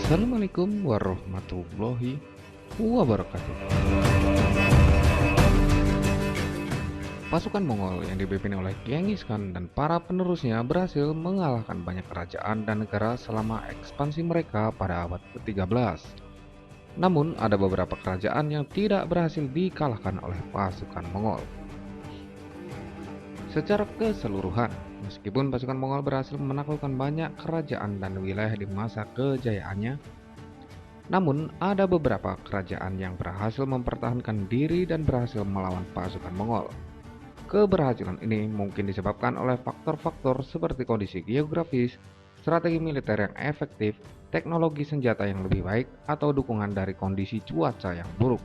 Assalamualaikum warahmatullahi wabarakatuh. Pasukan Mongol yang dipimpin oleh Genghis Khan dan para penerusnya berhasil mengalahkan banyak kerajaan dan negara selama ekspansi mereka pada abad ke-13. Namun, ada beberapa kerajaan yang tidak berhasil dikalahkan oleh pasukan Mongol. Secara keseluruhan, meskipun pasukan Mongol berhasil menaklukkan banyak kerajaan dan wilayah di masa kejayaannya, namun ada beberapa kerajaan yang berhasil mempertahankan diri dan berhasil melawan pasukan Mongol. Keberhasilan ini mungkin disebabkan oleh faktor-faktor seperti kondisi geografis, strategi militer yang efektif, teknologi senjata yang lebih baik, atau dukungan dari kondisi cuaca yang buruk.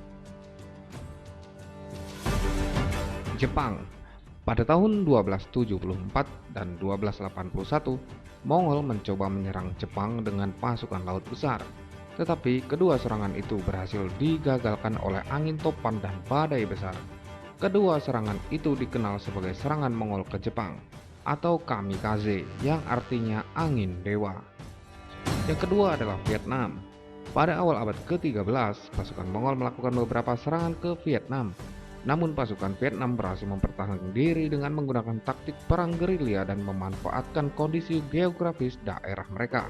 Jepang. Pada tahun 1274 dan 1281, Mongol mencoba menyerang Jepang dengan pasukan laut besar. Tetapi kedua serangan itu berhasil digagalkan oleh angin topan dan badai besar. Kedua serangan itu dikenal sebagai serangan Mongol ke Jepang atau kamikaze, yang artinya angin dewa. Yang kedua adalah Vietnam. Pada awal abad ke-13, pasukan Mongol melakukan beberapa serangan ke Vietnam. Namun pasukan Vietnam berhasil mempertahankan diri dengan menggunakan taktik perang gerilya dan memanfaatkan kondisi geografis daerah mereka.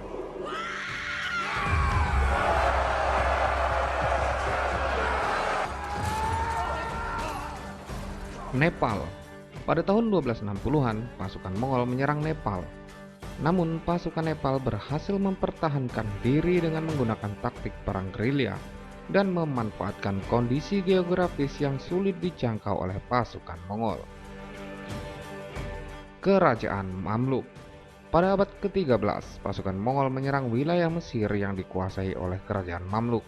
Nepal. Pada tahun 1260-an, pasukan Mongol menyerang Nepal. Namun pasukan Nepal berhasil mempertahankan diri dengan menggunakan taktik perang gerilya dan memanfaatkan kondisi geografis yang sulit dijangkau oleh pasukan Mongol. Kerajaan Mamluk. Pada abad ke-13, pasukan Mongol menyerang wilayah Mesir yang dikuasai oleh kerajaan Mamluk.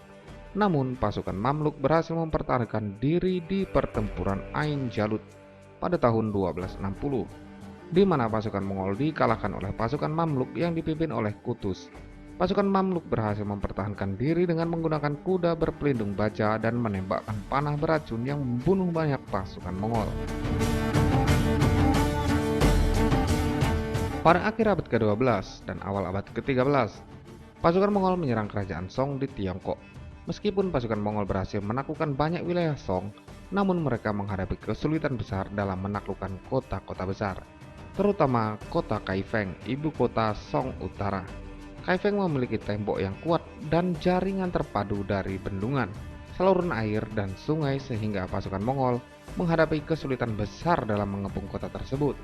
Namun pasukan Mamluk berhasil mempertahankan diri di pertempuran Ain Jalut pada tahun 1260, di mana pasukan Mongol dikalahkan oleh pasukan Mamluk yang dipimpin oleh Kutus. Pasukan Mamluk berhasil mempertahankan diri dengan menggunakan kuda berpelindung baja dan menembakkan panah beracun yang membunuh banyak pasukan Mongol. Pada akhir abad ke-12 dan awal abad ke-13, pasukan Mongol menyerang kerajaan Song di Tiongkok. Meskipun pasukan Mongol berhasil menaklukkan banyak wilayah Song, namun mereka menghadapi kesulitan besar dalam menaklukkan kota-kota besar, terutama kota Kaifeng, ibu kota Song Utara. Kaifeng memiliki tembok yang kuat dan jaringan terpadu dari bendungan, saluran air, dan sungai sehingga pasukan Mongol menghadapi kesulitan besar dalam mengepung kota tersebut.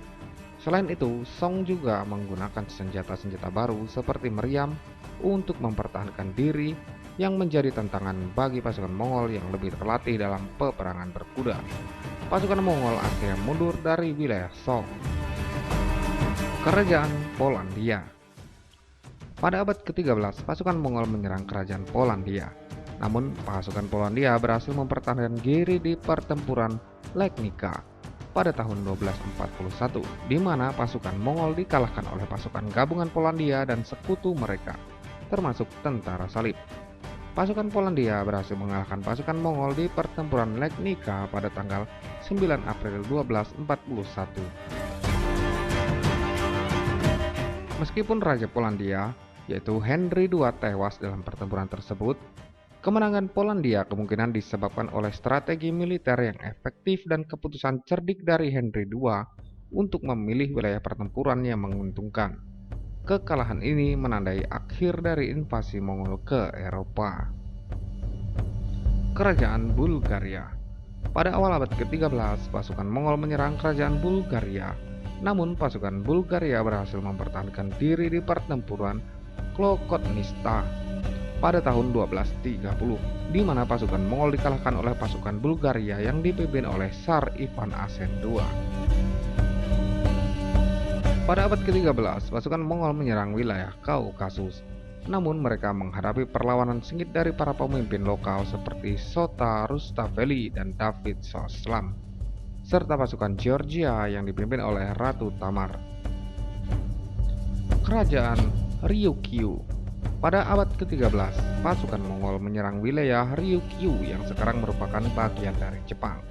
Selain itu, Song juga menggunakan senjata-senjata baru seperti meriam untuk mempertahankan diri, yang menjadi tantangan bagi pasukan Mongol yang lebih terlatih dalam peperangan berkuda. Pasukan Mongol akhirnya mundur dari wilayah Song. Kerajaan Polandia. Pada abad ke-13, pasukan Mongol menyerang kerajaan Polandia. Namun, pasukan Polandia berhasil mempertahankan diri di pertempuran Legnica pada tahun 1241, di mana pasukan Mongol dikalahkan oleh pasukan gabungan Polandia dan sekutu mereka, termasuk tentara salib. Pasukan Polandia berhasil mengalahkan pasukan Mongol di pertempuran Legnica pada tanggal 9 April 1241. Meskipun Raja Polandia, yaitu Henry II, tewas dalam pertempuran tersebut, kemenangan Polandia kemungkinan disebabkan oleh strategi militer yang efektif dan keputusan cerdik dari Henry II untuk memilih wilayah pertempuran yang menguntungkan. Kekalahan ini menandai akhir dari invasi Mongol ke Eropa. Kerajaan Bulgaria. Pada awal abad ke-13, pasukan Mongol menyerang kerajaan Bulgaria. Namun pasukan Bulgaria berhasil mempertahankan diri di pertempuran Klokotnista pada tahun 1230, di mana pasukan Mongol dikalahkan oleh pasukan Bulgaria yang dipimpin oleh Tsar Ivan Asen II. Pada abad ke-13, pasukan Mongol menyerang wilayah Kaukasus. Namun mereka menghadapi perlawanan sengit dari para pemimpin lokal seperti Shota Rustaveli dan David Soslam, serta pasukan Georgia yang dipimpin oleh Ratu Tamar. Kerajaan Ryukyu. Pada abad ke-13, pasukan Mongol menyerang wilayah Ryukyu yang sekarang merupakan bagian dari Jepang.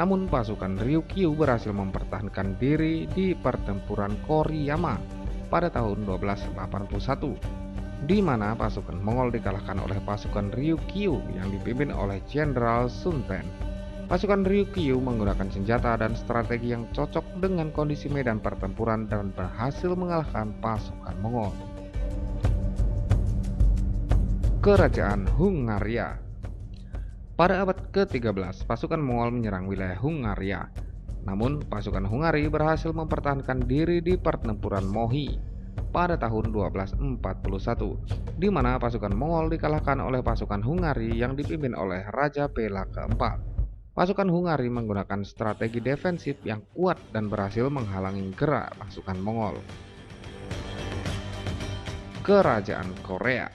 Namun pasukan Ryukyu berhasil mempertahankan diri di pertempuran Koriyama pada tahun 1281, di mana pasukan Mongol dikalahkan oleh pasukan Ryukyu yang dipimpin oleh Jenderal Sun Ten. Pasukan Ryukyu menggunakan senjata dan strategi yang cocok dengan kondisi medan pertempuran dan berhasil mengalahkan pasukan Mongol. Kerajaan Hungaria. Pada abad ke-13, pasukan Mongol menyerang wilayah Hungaria. Namun, pasukan Hungari berhasil mempertahankan diri di pertempuran Mohi pada tahun 1241, di mana pasukan Mongol dikalahkan oleh pasukan Hungari yang dipimpin oleh Raja Bela keempat. Pasukan Hungari menggunakan strategi defensif yang kuat dan berhasil menghalangi gerak pasukan Mongol. Kerajaan Korea.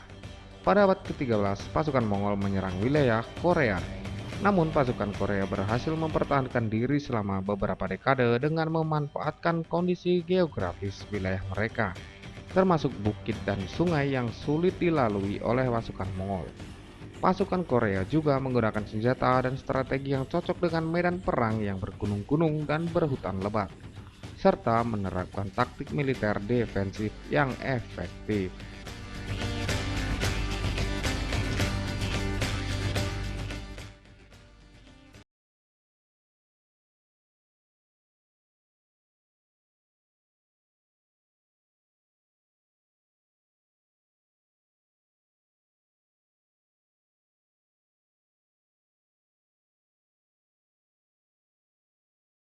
Pada abad ke-13, pasukan Mongol menyerang wilayah Korea. Namun pasukan Korea berhasil mempertahankan diri selama beberapa dekade dengan memanfaatkan kondisi geografis wilayah mereka, termasuk bukit dan sungai yang sulit dilalui oleh pasukan Mongol. Pasukan Korea juga menggunakan senjata dan strategi yang cocok dengan medan perang yang bergunung-gunung dan berhutan lebat, serta menerapkan taktik militer defensif yang efektif.